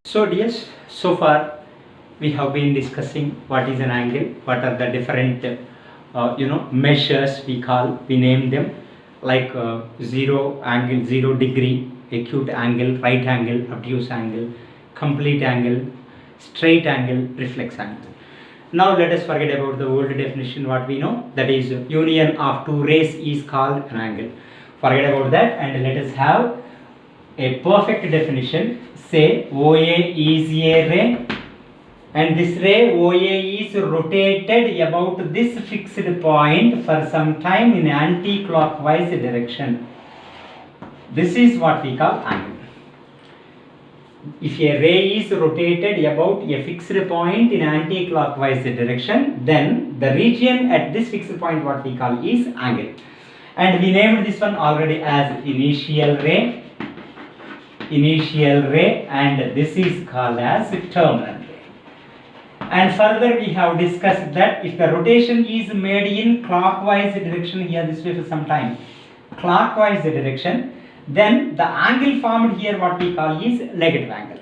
So dears, so far we have been discussing what is an angle, what are the different measures we name them like zero angle, 0 degree, acute angle, right angle, obtuse angle, complete angle, straight angle, reflex angle. Now let us forget about the old definition what we know, that is union of two rays is called an angle. Forget about that and let us have a perfect definition. Say OA is a ray and this ray OA is rotated about this fixed point for some time in anti-clockwise direction. This is what we call angle. If a ray is rotated about a fixed point in anti-clockwise direction, then the region at this fixed point what we call is angle. And we named this one already as initial ray, and this is called as terminal ray. And further we have discussed that if the rotation is made in clockwise direction, here this way for some time, clockwise direction, then the angle formed here what we call is negative angle.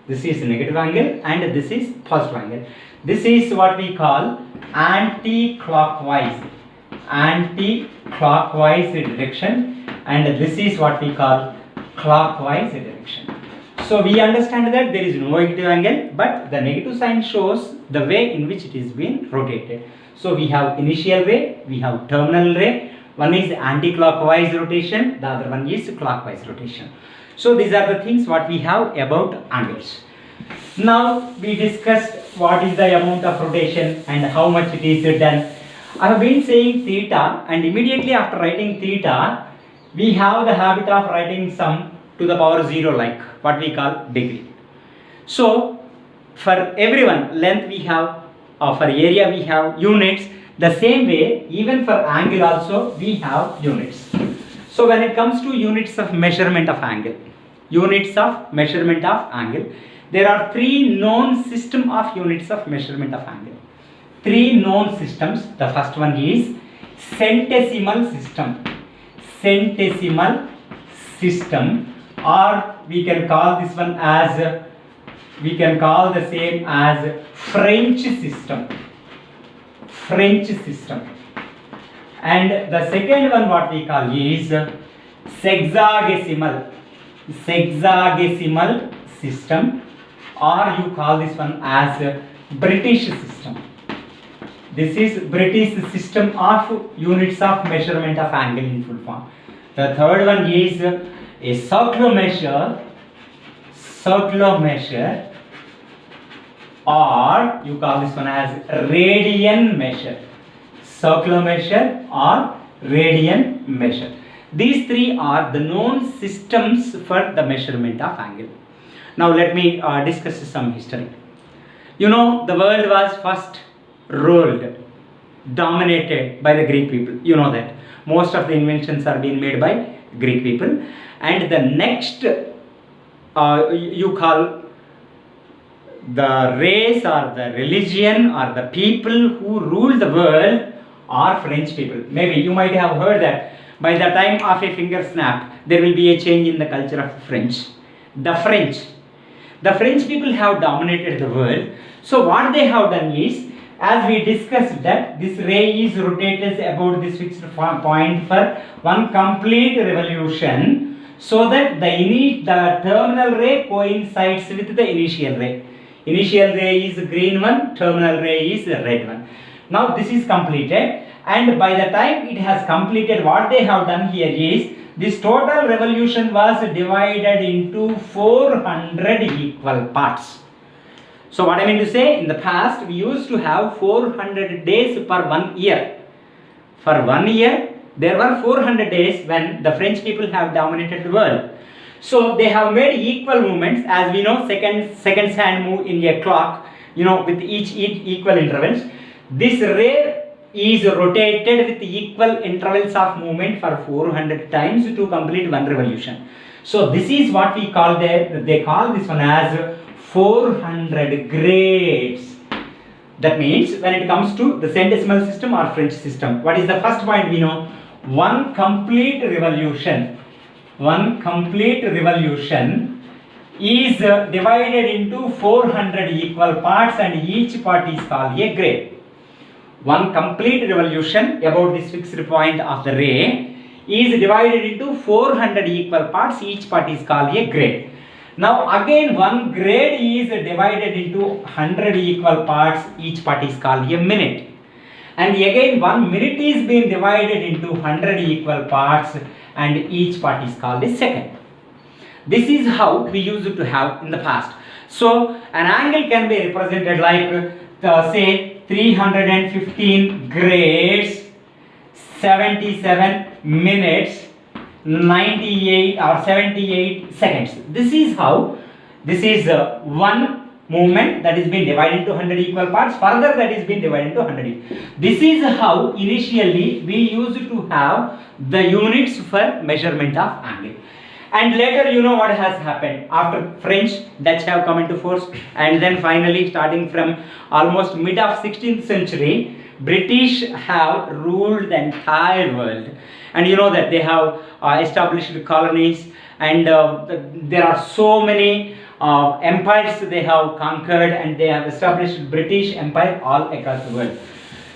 This is negative angle and this is positive angle. This is what we call anti-clockwise direction, and this is what we call clockwise direction. So we understand that there is no negative angle, but the negative sign shows the way in which it is being rotated. So we have initial ray, we have terminal ray. One is anti-clockwise rotation, the other one is clockwise rotation. So these are the things what we have about angles. Now we discussed what is the amount of rotation and how much it is done. I have been saying theta, and immediately after writing theta, we have the habit of writing sum to the power 0 like what we call degree. So for everyone, length we have, for area we have units. The same way, even for angle also we have units. So when it comes to units of measurement of angle, there are three known system of units of measurement of angle. Three known systems. The first one is Sentecimal system, or we can call this one as, we can call the same as French system. And the second one what we call is sexagesimal system, or you call this one as British system. This is British system of units of measurement of angle in full form. The third one is a circummeasure, or you call this one as radian measure. Circummeasure or radian measure. These three are the known systems for the measurement of angle. Now let me discuss some history. You know, the world was first ruled, dominated by the Greek people. You know that most of the inventions are being made by Greek people, and the next you call the race or the religion or the people who rule the world are French people. Maybe you might have heard that by the time of a finger snap there will be a change in the culture of French. The French people have dominated the world. So what they have done is, as we discussed, that this ray is rotated about this fixed point for one complete revolution, so that the terminal ray coincides with the initial ray. Initial ray is green one, terminal ray is red one. Now this is completed, and by the time it has completed, what they have done here is, this total revolution was divided into 400 equal parts. So what I mean to say, in the past we used to have 400 days per 1 year. For 1 year there were 400 days when the French people have dominated the world. So they have made equal movements, as we know, seconds hand move in a clock, with each equal intervals. This ray is rotated with equal intervals of movement for 400 times to complete one revolution. So this is what we call they call this one as 400 grades. That means when it comes to the Sentecimal system or French system, what is the first point we know? One complete revolution is divided into 400 equal parts and each part is called a grade. One complete revolution about this fixed point of the ray is divided into 400 equal parts, each part is called a grade. Now again one grade is divided into 100 equal parts, each part is called a minute. And again 1 minute is being divided into 100 equal parts and each part is called a second. This is how we used to have in the past. So an angle can be represented like say 315 grades, 77 minutes, 98 or 78 seconds. This is how, this is one movement that is being divided into 100 equal parts, further that is being divided into 100. This is how initially we used to have the units for measurement of angle. And later you know what has happened. After French, Dutch have come into force, and then finally starting from almost mid of 16th century, British have ruled the entire world. And you know that they have established colonies, and there are so many empires they have conquered, and they have established British Empire all across the world.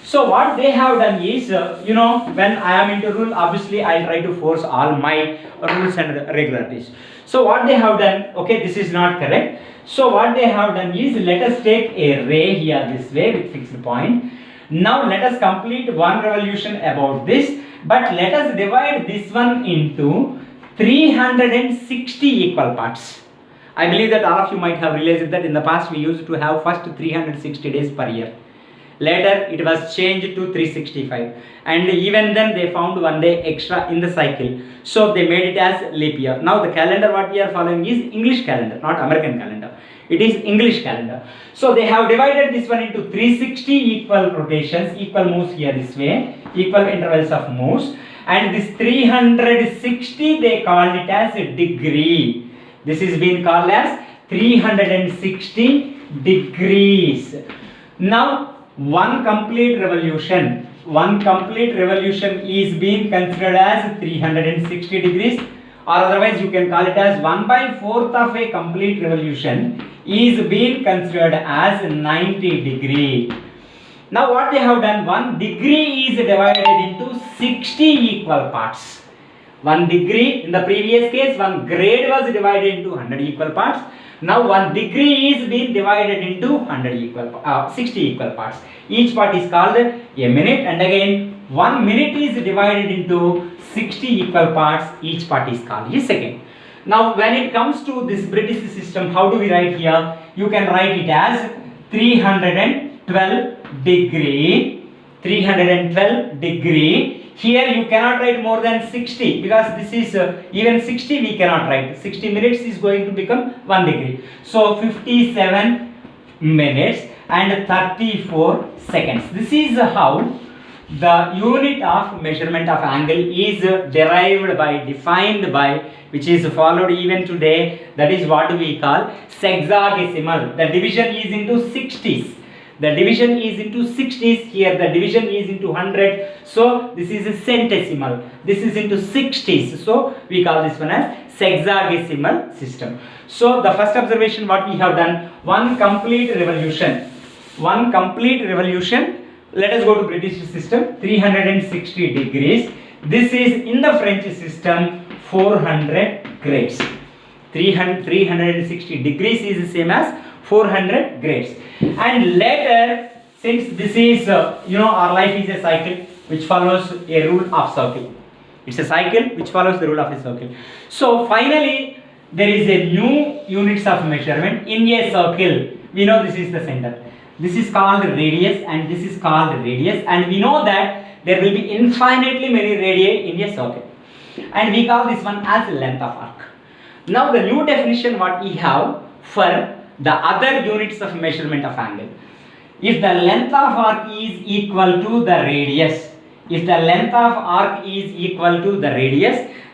So what they have done is, you know, when I am into rule, obviously I try to force all my rules and regularities. So what they have done, okay, this is not correct. So what they have done is, let us take a ray here this way with fixed point. Now let us complete one revolution about this, but let us divide this one into 360 equal parts. I believe that all of you might have realized that in the past we used to have first 360 days per year. Later it was changed to 365, and even then they found one day extra in the cycle, so they made it as leap year. Now the calendar what we are following is English calendar, not American calendar. It is English calendar. So they have divided this one into 360 equal rotations, equal moves here this way, equal intervals of moves, and this 360 they called it as a degree. This is being called as 360 degrees. Now one complete revolution is being considered as 360 degrees, or otherwise you can call it as 1/4 of a complete revolution is being considered as 90 degree. Now what they have done, 1 degree is divided into 60 equal parts. 1 degree, in the previous case 1 grade was divided into 100 equal parts. Now 1 degree is being divided into 60 equal parts. Each part is called a minute, and again 1 minute is divided into 60 equal parts. Each part is called a second. Now when it comes to this British system, how do we write here? You can write it as 312 degree. 312 degree. Here you cannot write more than 60, because this is even 60 we cannot write. 60 minutes is going to become 1 degree. So 57 minutes and 34 seconds. This is how the unit of measurement of angle is derived by, defined by, which is followed even today. That is what we call sexagesimal. The division is into 60s. The division is into 60s. Here the division is into 100. So this is a centesimal. This is into 60s. So we call this one as sexagesimal system. So the first observation what we have done, one complete revolution. Let us go to British system, 360 degrees. This is in the French system 400 grades. 360 degrees is the same as 400 grades. And later, since this is our life is a cycle which follows a rule of circle. It's a cycle which follows the rule of a circle. So finally there is a new units of measurement in a circle. We know this is the center. This is called radius and this is called radius, and we know that there will be infinitely many radii in a circle, and we call this one as length of arc. Now the new definition what we have for the other units of measurement of angle. If the length of arc is equal to the radius,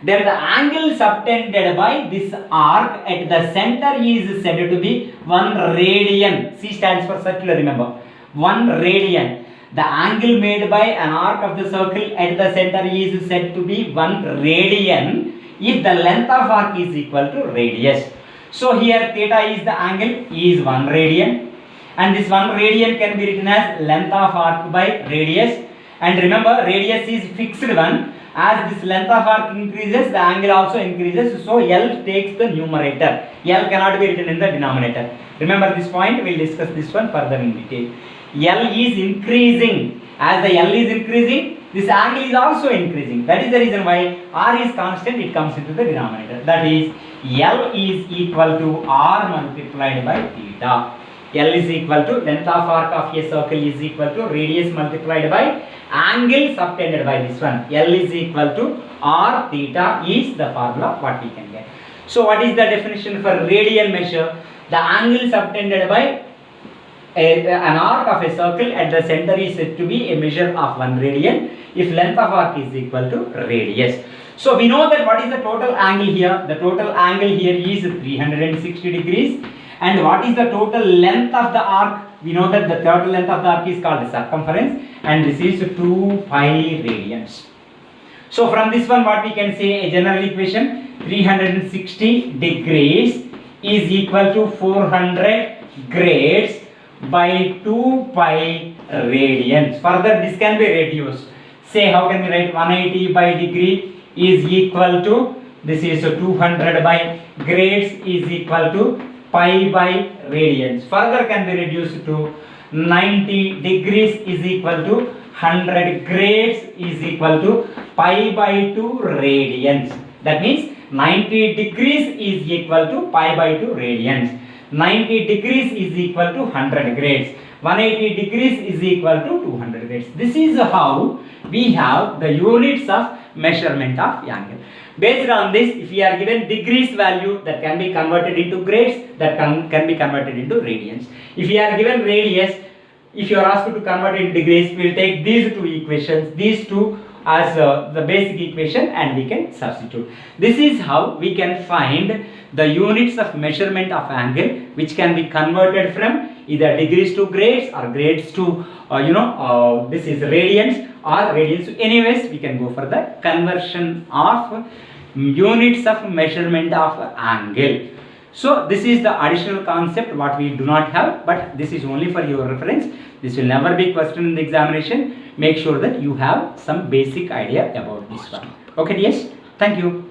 then the angle subtended by this arc at the center is said to be 1 radian. C stands for circular, remember. 1 radian. The angle made by an arc of the circle at the center is said to be 1 radian if the length of arc is equal to radius. So here theta is the angle, is 1 radian, and this 1 radian can be written as length of arc by radius. And remember, radius is fixed one. As this length of arc increases, the angle also increases. So L takes the numerator. L cannot be written in the denominator. Remember this point. We will discuss this one further in detail. L is increasing. As the L is increasing, this angle is also increasing. That is the reason why R is constant. It comes into the denominator. That is, L is equal to R multiplied by theta. L is equal to length of arc of a circle is equal to radius multiplied by angle subtended by this one. L is equal to R theta is the formula what we can get. So what is the definition for radian measure? The angle subtended by an arc of a circle at the center is said to be a measure of 1 radian if length of arc is equal to radius. So we know that what is the total angle here? The total angle here is 360 degrees. And what is the total length of the arc? We know that the total length of the arc is called the circumference, and this is 2 pi radians. So from this one what we can say, a general equation, 360 degrees is equal to 400 grades by 2 pi radians. Further this can be reduced. Say how can we write 180 by degree is equal to, this is 200 by grades is equal to pi by radians. Further can be reduced to 90 degrees is equal to 100 grades is equal to pi by 2 radians. That means 90 degrees is equal to pi by 2 radians. 90 degrees is equal to 100 grades. 180 degrees is equal to 200 grades. This is how we have the units of measurement of angle. Based on this, if we are given degrees value, that can be converted into grades, that can be converted into radians. If we are given radius, if you are asked to convert it into degrees, we will take these two equations, these two as the basic equation, and we can substitute. This is how we can find the units of measurement of angle, which can be converted from either degrees to grades or grades to this is radians or radians. So anyways, we can go for the conversion of units of measurement of angle. So this is the additional concept what we do not have, but this is only for your reference. This will never be questioned in the examination. Make sure that you have some basic idea about this one. Okay, yes, thank you.